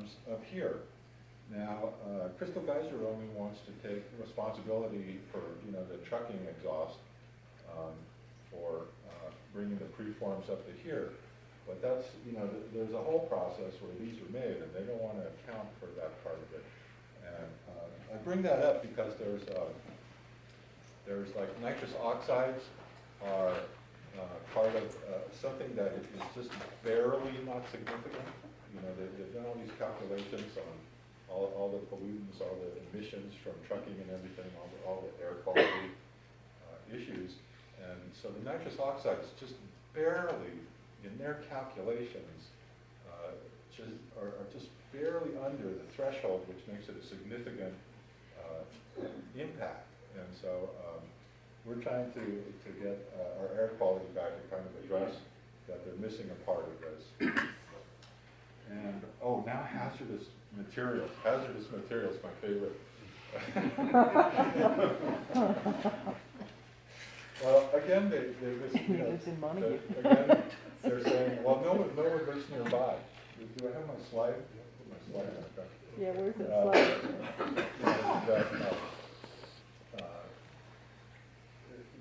preforms up here. Now, Crystal Geyser only wants to take responsibility for, the trucking exhaust for bringing the preforms up to here. But that's, there's a whole process where these are made, and they don't want to account for that part of it. And I bring that up because there's like nitrous oxides are part of something that is just barely not significant. They've done all these calculations on all the pollutants, all the emissions from trucking and everything, all the air quality issues. And so the nitrous oxides just barely, in their calculations, are just barely under the threshold, which makes it a significant impact. And so we're trying to get our air quality guy to kind of address that they're missing a part of this. And, oh, now hazardous materials. Hazardous materials, my favorite. Well, again, again, they're saying, well, no one lives nearby. Do I have my slide? Put my slide on. Yeah, where's that slide?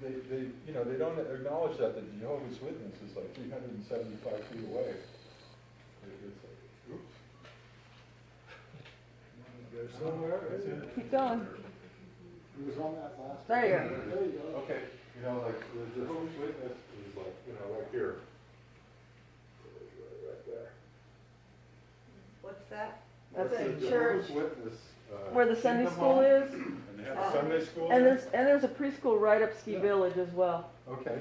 They don't acknowledge that the Jehovah's Witness is like 375 feet away. It's like, oops. There's somewhere. Keep going. He was on that last. There you go. There you go. Okay, like the Jehovah's Witness is like, right here. Right there. What's that? That's the a Jehovah's church. Witness. Where the Sunday school is. And they have a Sunday school. And there? there's a preschool right up Ski Village as well. Okay.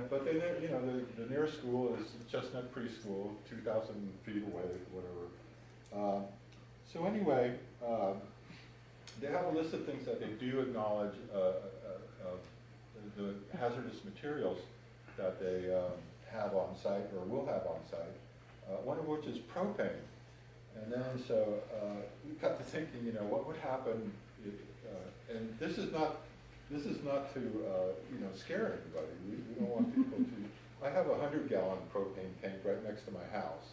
But they, the nearest school is Chestnut Preschool, 2,000 feet away, whatever. So anyway, they have a list of things that they do acknowledge the hazardous materials that they have on site or will have on site. One of which is propane. And then so we got to thinking, what would happen if, and this is not to scare anybody. We don't want people to. I have a 100-gallon propane tank right next to my house,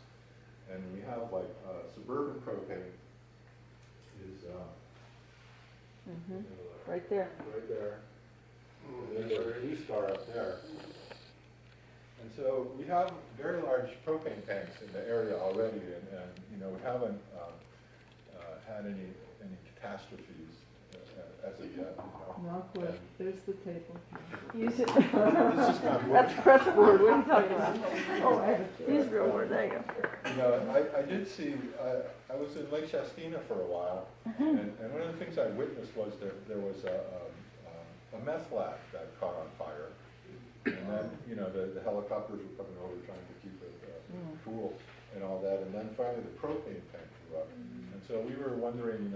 and we have like suburban propane is Right there. Right there. And then there's a E-Star up there. And so we have very large propane tanks in the area already, and we haven't had any catastrophes as of yet. Knock wood. There's the table. Use it. This is not wood. That's press board. What are you talking about? Oh, use real wood. There you go. I did see. I was in Lake Shasta for a while, and one of the things I witnessed was there was a meth lab that caught on fire. And then, the helicopters were coming over trying to keep it cool and all that. And then finally the propane tank blew up. And so we were wondering,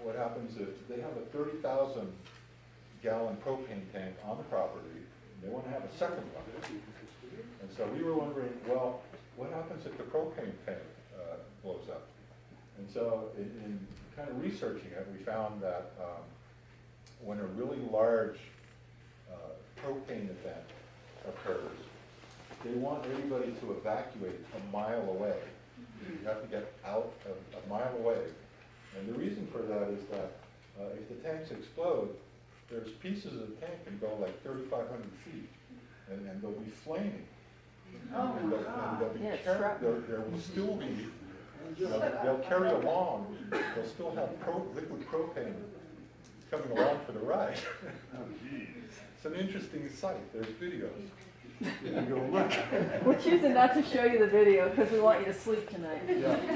what happens if they have a 30,000-gallon propane tank on the property, and they want to have a second one. And so we were wondering, well, what happens if the propane tank blows up? And so in kind of researching it, we found that when a really large propane event occurs, they want everybody to evacuate a mile away. You have to get out a mile away. And the reason for that is that if the tanks explode, there's pieces of the tank can go like 3,500 feet, and they'll be flaming. And they'll be there will still be, they'll carry along, they'll still have liquid propane coming along for the ride. It's an interesting sight. There's videos. You go look. We're choosing not to show you the video because we want you to sleep tonight. Yeah, we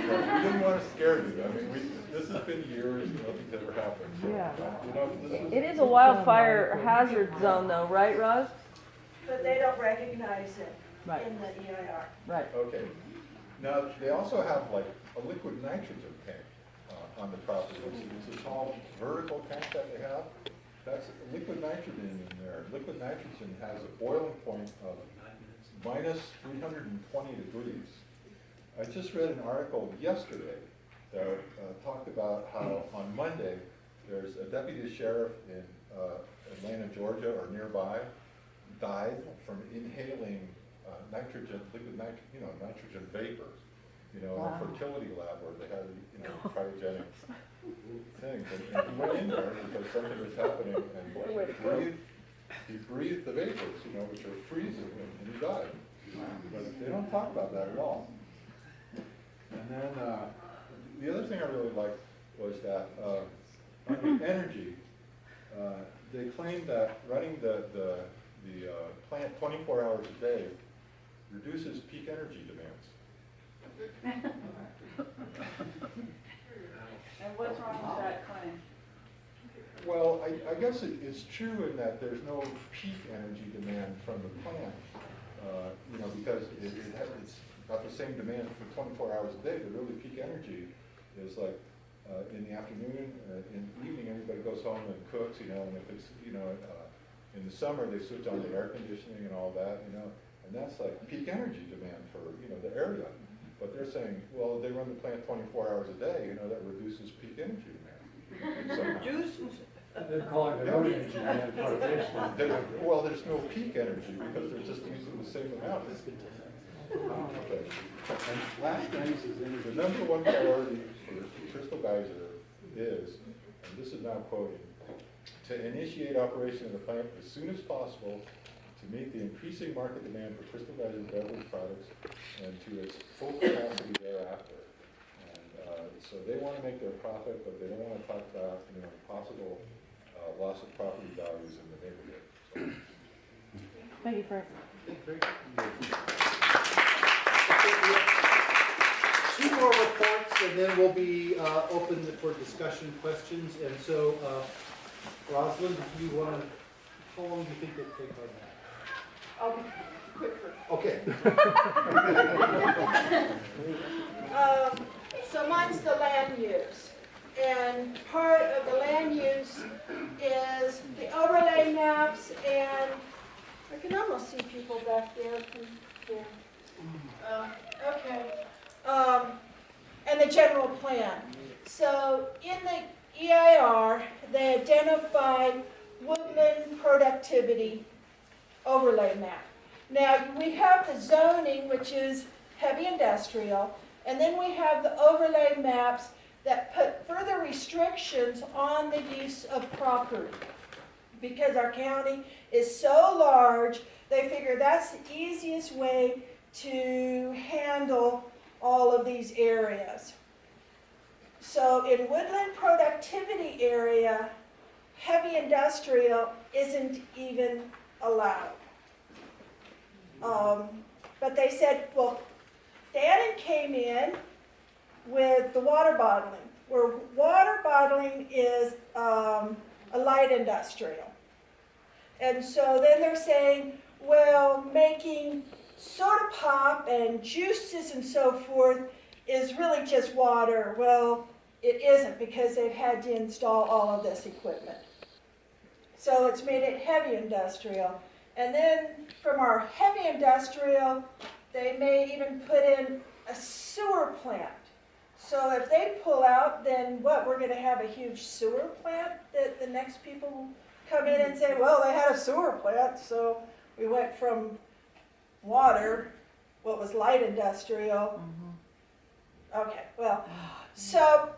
didn't want to scare you. I mean, this has been years. Nothing's ever happened. So, yeah. It is a wildfire hazard zone, though, right, Roz? But they don't recognize it in the EIR. Right. Okay. Now they also have like a liquid nitrogen tank on the property. It's a tall vertical tank that they have. That's liquid nitrogen in there. Liquid nitrogen has a boiling point of minus 320 degrees. I just read an article yesterday that talked about how on Monday there's a deputy sheriff in Atlanta, Georgia, or nearby, died from inhaling liquid nitrogen, nitrogen vapors. you know, in Wow. a fertility lab where they had, you know, cryogenic things. And he went in there because something was happening and he breathed the vapors, you know, which are freezing, and he died. But they don't talk about that at all. And then the other thing I really liked was that under energy, they claimed that running the plant 24 hours a day reduces peak energy demands. And what's wrong with that claim? Well, I guess it's true in that there's no peak energy demand from the plant, you know, because it's got the same demand for 24 hours a day, but really peak energy is like in the afternoon, in the evening, everybody goes home and cooks, you know, and if it's, you know, in the summer, they switch on the air conditioning and all that, you know, and that's like peak energy demand for, you know, the area. But they're saying, well, they run the plant 24 hours a day, you know, that reduces peak energy demand. They're calling it own energy demand part of this one. Well, there's no peak energy because they're just using the same amount. Okay. And last thing, the number one priority for Crystal Geyser is, and this is now quoting, to initiate operation of the plant as soon as possible to meet the increasing market demand for Crystal Geyser beverage products and to its full capacity thereafter. And so they want to make their profit, but they don't want to talk about, you know, possible loss of property values in the neighborhood. So. Thank you, Frank. Two more reports, and then we'll be open for discussion questions. And so, Rosalind, do you want to, how long do you think it'll take on that? I'll be quicker. Okay. So mine's the land use. And part of the land use is the overlay maps, and I can almost see people back there from here. Okay. And the general plan. So in the EIR, they identified woodland productivity overlay map. Now, we have the zoning, which is heavy industrial, and then we have the overlay maps that put further restrictions on the use of property. Because our county is so large, they figure that's the easiest way to handle all of these areas. So in woodland productivity area, heavy industrial isn't even allowed. But they said, well, Dannon came in with the water bottling, where water bottling is a light industrial. And so then they're saying, well, making soda pop and juices and so forth is really just water. Well, it isn't, because they've had to install all of this equipment. So it's made it heavy industrial. And then from our heavy industrial, they may even put in a sewer plant. So if they pull out, then what, we're going to have a huge sewer plant that the next people will come in and say, well, they had a sewer plant, so we went from water, what was light industrial. Okay, well, so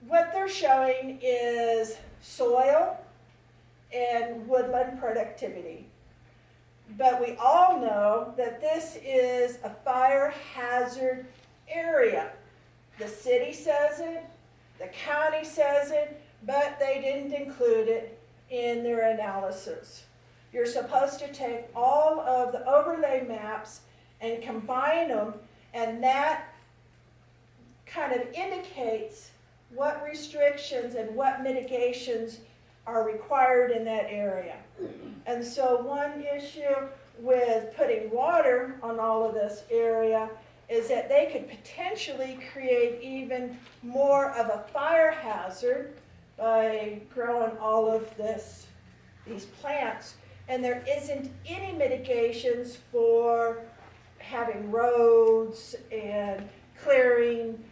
what they're showing is soil and woodland productivity. But we all know that this is a fire hazard area. The city says it, the county says it, but they didn't include it in their analysis. You're supposed to take all of the overlay maps and combine them, and that kind of indicates what restrictions and what mitigations are required in that area. And so one issue with putting water on all of this area is that they could potentially create even more of a fire hazard by growing all of these plants. And there isn't any mitigations for having roads and clearing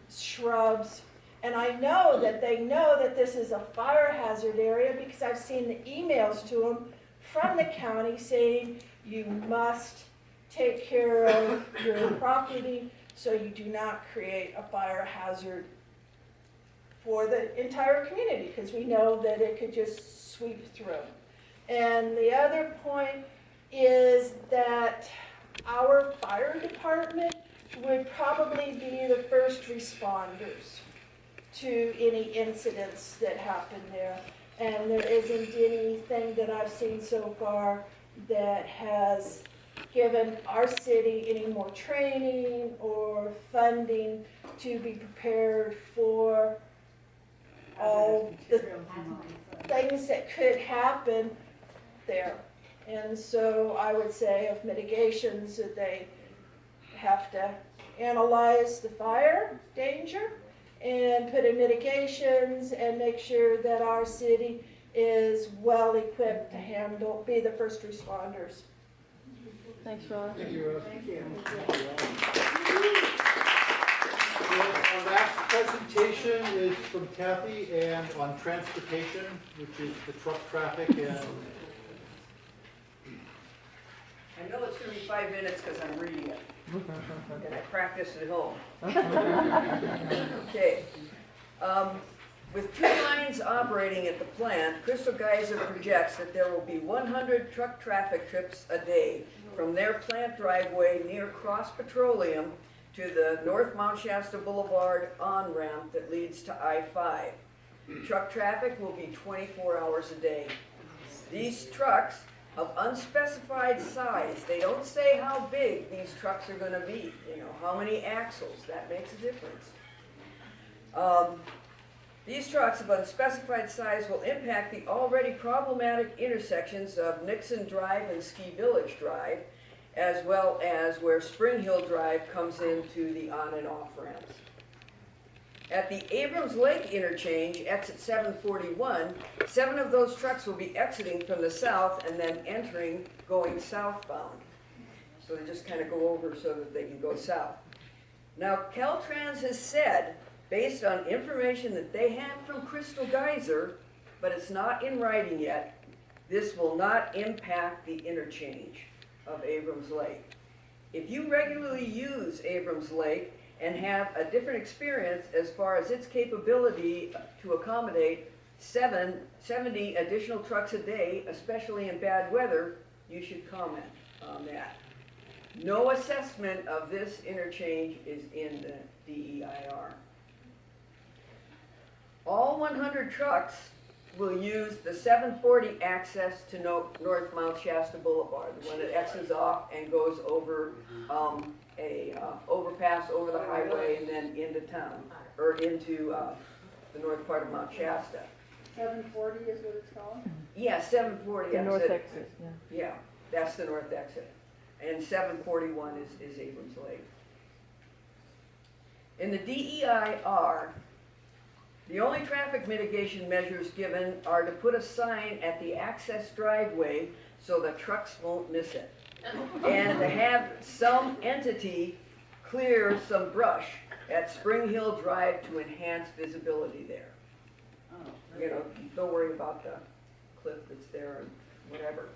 shrubs. And I know that they know that this is a fire hazard area because I've seen the emails to them from the county saying you must take care of your property so you do not create a fire hazard for the entire community, because we know that it could just sweep through. And the other point is that our fire department would probably be the first responders to any incidents that happen there. And there isn't anything that I've seen so far that has given our city any more training or funding to be prepared for all the things that could happen there. And so I would say of mitigations that they have to analyze the fire danger and put in mitigations and make sure that our city is well equipped to handle, be the first responders. Thanks, Ross. Thank you, Rose. Thank you. Our last presentation is from Kathy and on transportation, which is the truck traffic and I know it's going to be 5 minutes because I'm reading it, and I practiced at home. Okay. With 2 lines operating at the plant, Crystal Geyser projects that there will be 100 truck traffic trips a day from their plant driveway near Cross Petroleum to the North Mount Shasta Boulevard on-ramp that leads to I-5. Truck traffic will be 24 hours a day. These trucks of unspecified size, they don't say how big these trucks are going to be, how many axles, that makes a difference. These trucks of unspecified size will impact the already problematic intersections of Nixon Drive and Ski Village Drive, as well as where Spring Hill Drive comes into the on and off ramps. At the Abrams Lake interchange, exit 741, 7 of those trucks will be exiting from the south and then entering going southbound. So they just kind of go over so that they can go south. Now, Caltrans has said, based on information that they have from Crystal Geyser, but it's not in writing yet, this will not impact the interchange of Abrams Lake. If you regularly use Abrams Lake and have a different experience as far as its capability to accommodate 70 additional trucks a day, especially in bad weather, you should comment on that. No assessment of this interchange is in the DEIR. All 100 trucks will use the 740 access to North Mount Shasta Boulevard, the one that X's off and goes over a overpass over the highway and then into town, or into the north part of Mount Shasta. 740 is what it's called? Yeah, 740 The north exit. exit, yeah. Yeah, that's the north exit. And 741 is Abrams Lake. In the DEIR, the only traffic mitigation measures given are to put a sign at the access driveway so the trucks won't miss it. And to have some entity clear some brush at Spring Hill Drive to enhance visibility there. Don't worry about the cliff that's there and whatever.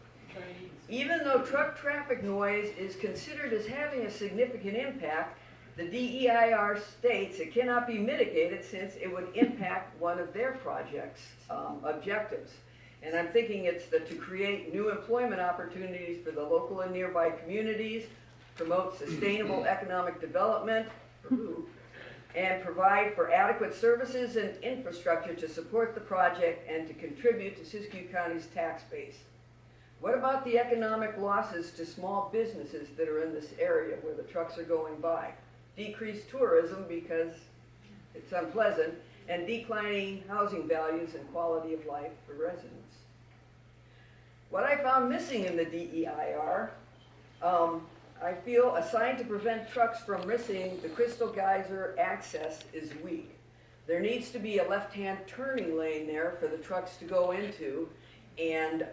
Even though truck traffic noise is considered as having a significant impact, the DEIR states it cannot be mitigated since it would impact one of their project's objectives. And I'm thinking it's to create new employment opportunities for the local and nearby communities, promote sustainable economic development, and provide for adequate services and infrastructure to support the project and to contribute to Siskiyou County's tax base. What about the economic losses to small businesses that are in this area where the trucks are going by? Decreased tourism because it's unpleasant, and declining housing values and quality of life for residents. What I found missing in the DEIR, I feel a sign to prevent trucks from missing the Crystal Geyser access is weak. There needs to be a left-hand turning lane there for the trucks to go into, and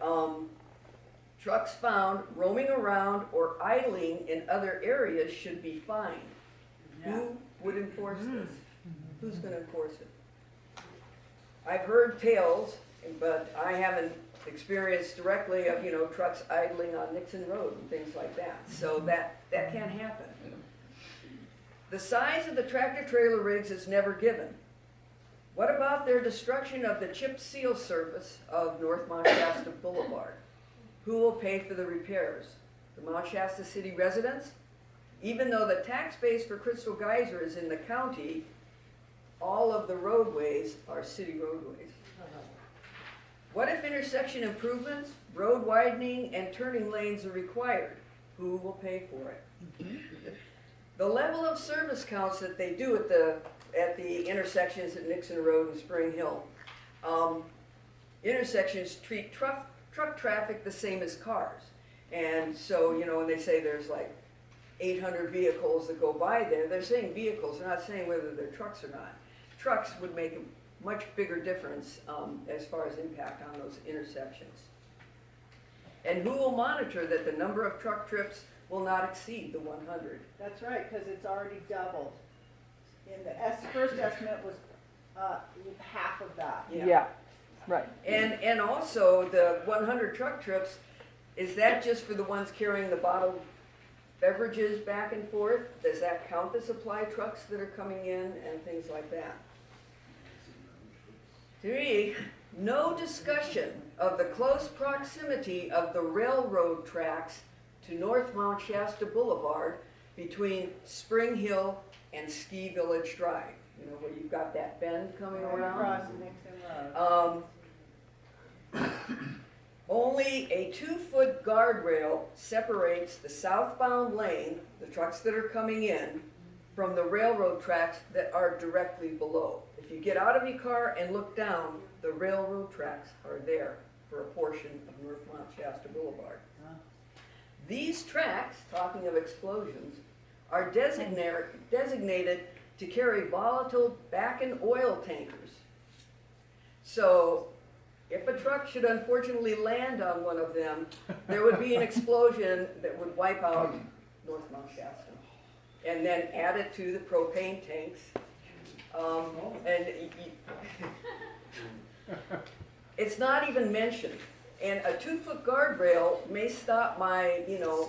trucks found roaming around or idling in other areas should be fined. Who would enforce this? Who's going to enforce it? I've heard tales, but I haven't experienced directly of, trucks idling. idling on Nixon Road and things like that. So that can't happen. The size of the tractor trailer rigs is never given. What about their destruction of the chip seal surface of North Mount Shasta Boulevard? Who will pay for the repairs? The Mount Shasta city residents? Even though the tax base for Crystal Geyser is in the county, all of the roadways are city roadways. What if intersection improvements, road widening, and turning lanes are required? Who will pay for it? The level of service counts that they do at the intersections at Nixon Road and Spring Hill, intersections treat truck traffic the same as cars. And so, you know, when they say there's like 800 vehicles that go by there, they're saying vehicles, they're not saying whether they're trucks or not. Trucks would make a much bigger difference as far as impact on those intersections. And who will monitor that the number of truck trips will not exceed the 100? That's right, because it's already doubled. In the first estimate was half of that. Yeah, right. And also the 100 truck trips, is that just for the ones carrying the bottled beverages back and forth? Does that count the supply trucks that are coming in and things like that? 3, no discussion of the close proximity of the railroad tracks to North Mount Shasta Boulevard between Spring Hill and Ski Village Drive. You know, where you've got that bend coming around. Across Nixon Road. Only a 2-foot guardrail separates the southbound lane, the trucks that are coming in, from the railroad tracks that are directly below. If you get out of your car and look down, the railroad tracks are there for a portion of North Mount Shasta Boulevard. These tracks, talking of explosions, are designated to carry volatile back and oil tankers. So if a truck should unfortunately land on one of them, there would be an explosion that would wipe out North Mount Shasta. And then add it to the propane tanks. It's not even mentioned. And a 2-foot guardrail may stop my, you know,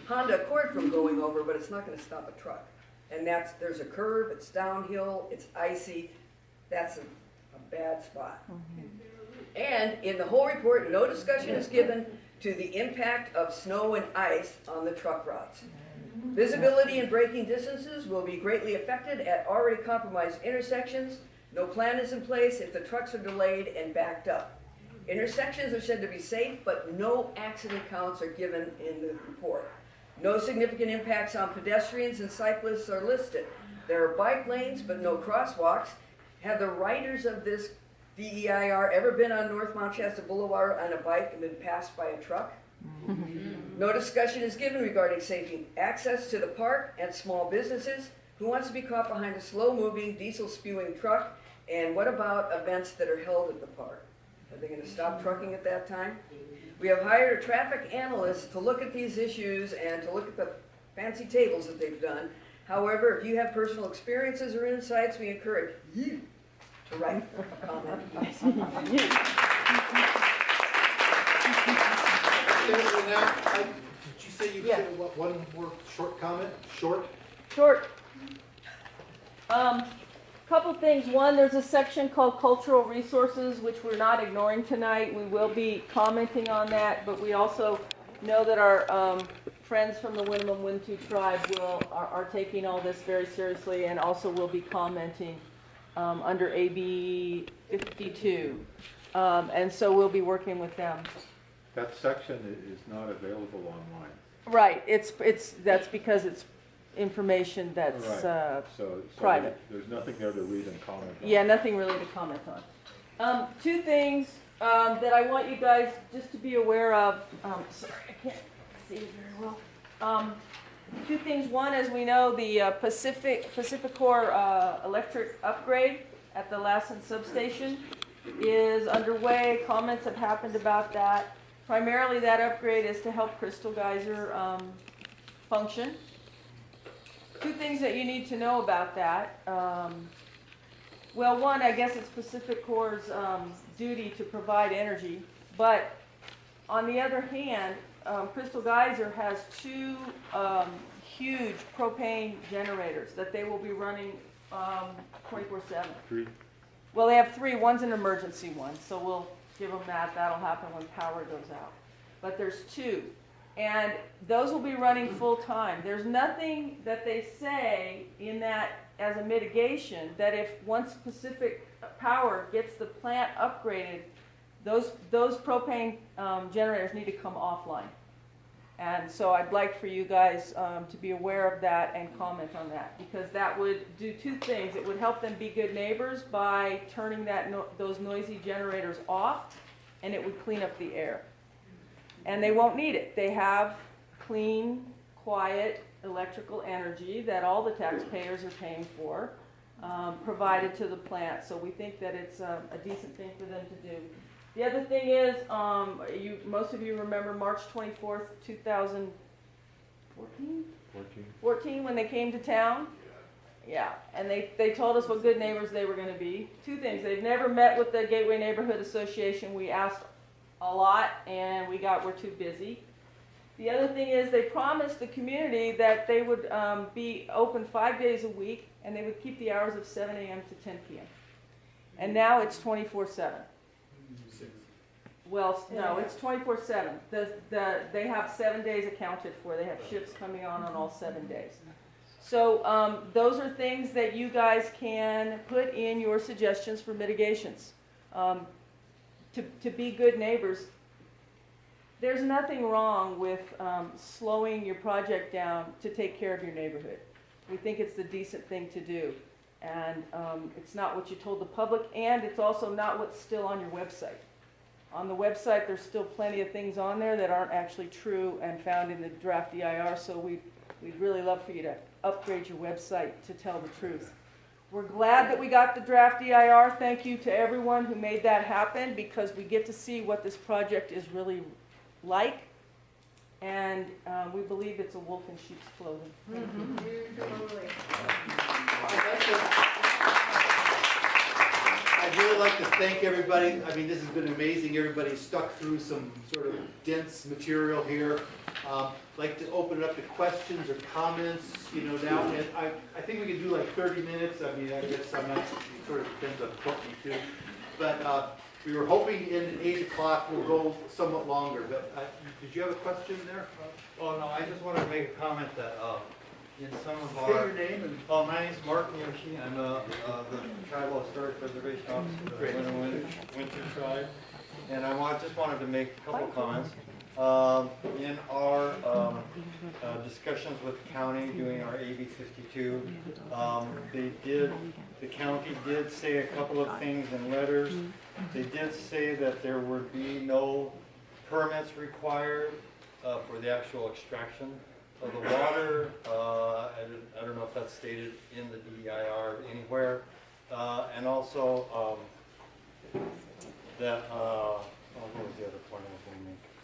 Honda Accord from going over, but it's not going to stop a truck. And there's a curve, it's downhill, it's icy. That's a bad spot. And in the whole report, no discussion is given to the impact of snow and ice on the truck routes. Visibility and braking distances will be greatly affected at already compromised intersections. No plan is in place if the trucks are delayed and backed up. Intersections are said to be safe, but no accident counts are given in the report. No significant impacts on pedestrians and cyclists are listed. There are bike lanes, but no crosswalks. Have the riders of this DEIR ever been on North Mount Shasta Boulevard on a bike and been passed by a truck? No discussion is given regarding safety access to the park and small businesses. Who wants to be caught behind a slow-moving, diesel-spewing truck? And what about events that are held at the park? Are they going to stop trucking at that time? We have hired a traffic analyst to look at these issues and to look at the fancy tables that they've done. However, if you have personal experiences or insights, we encourage you to write a comment. Now, did you say you Yeah. said one more short comment? Short? Couple things. One, there's a section called Cultural Resources, which we're not ignoring tonight. We will be commenting on that, but we also know that our friends from the Winnemem Wintu tribe are taking all this very seriously and also will be commenting under AB 52. And so we'll be working with them. That section is not available online. Right. That's because it's information that's Right. So private. There's nothing there to read and comment on. Yeah, nothing really to comment on. 2 things that I want you guys just to be aware of. Sorry, I can't see it very well. 2 things. One, as we know, the Pacificor electric upgrade at the Lassen substation is underway. Comments have happened about that. Primarily, that upgrade is to help Crystal Geyser function. 2 things that you need to know about that. Well, one, I guess it's Pacificor's duty to provide energy, but on the other hand, Crystal Geyser has 2 huge propane generators that they will be running 24/7. 3. Well, they have 3. One's an emergency one, so we'll give them that. That'll happen when power goes out. But there's 2. And those will be running full time. There's nothing that they say in that as a mitigation that if once Pacific Power gets the plant upgraded, those propane generators need to come offline. And so I'd like for you guys to be aware of that and comment on that, because that would do 2 things. It would help them be good neighbors by turning those noisy generators off, and it would clean up the air. And they won't need it. They have clean, quiet electrical energy that all the taxpayers are paying for, provided to the plant. So we think that it's a decent thing for them to do. The other thing is, most of you remember March 24th, 2014? 14, when they came to town? Yeah, and they told us what good neighbors they were going to be. 2 things. They've never met with the Gateway Neighborhood Association. We asked a lot, and we're too busy. The other thing is they promised the community that they would be open 5 days a week, and they would keep the hours of 7 a.m. to 10 p.m. And now it's 24/7. Well, no, it's 24/7. They have 7 days accounted for. They have shifts coming on all 7 days. So those are things that you guys can put in your suggestions for mitigations. To be good neighbors. There's nothing wrong with slowing your project down to take care of your neighborhood. We think it's the decent thing to do. And it's not what you told the public, and it's also not what's still on your website. On the website, there's still plenty of things on there that aren't actually true and found in the draft DIR, so we'd really love for you to upgrade your website to tell the truth. We're glad that we got the draft DIR. Thank you to everyone who made that happen, because we get to see what this project is really like, and we believe it's a wolf in sheep's clothing. Totally. I'd really like to thank everybody. I mean, this has been amazing. Everybody stuck through some sort of dense material here. I'd like to open it up to questions or comments, now. And I think we can do like 30 minutes. I mean, I guess I'm not, it sort of depends on Courtney too. But we were hoping in 8 o'clock we'll go somewhat longer. But did you have a question there? Oh, no, I just wanted to make a comment that in some of Say our... your name and... Oh, my name's Mark Miyoshi. I'm the Tribal Historic Preservation Officer for the Winter Tribe. And I just wanted to make a couple comments. In our discussions with the county doing our AB 52, the county did say a couple of things in letters. They did say that there would be no permits required for the actual extraction of the water. I don't know if that's stated in the DEIR anywhere. And also that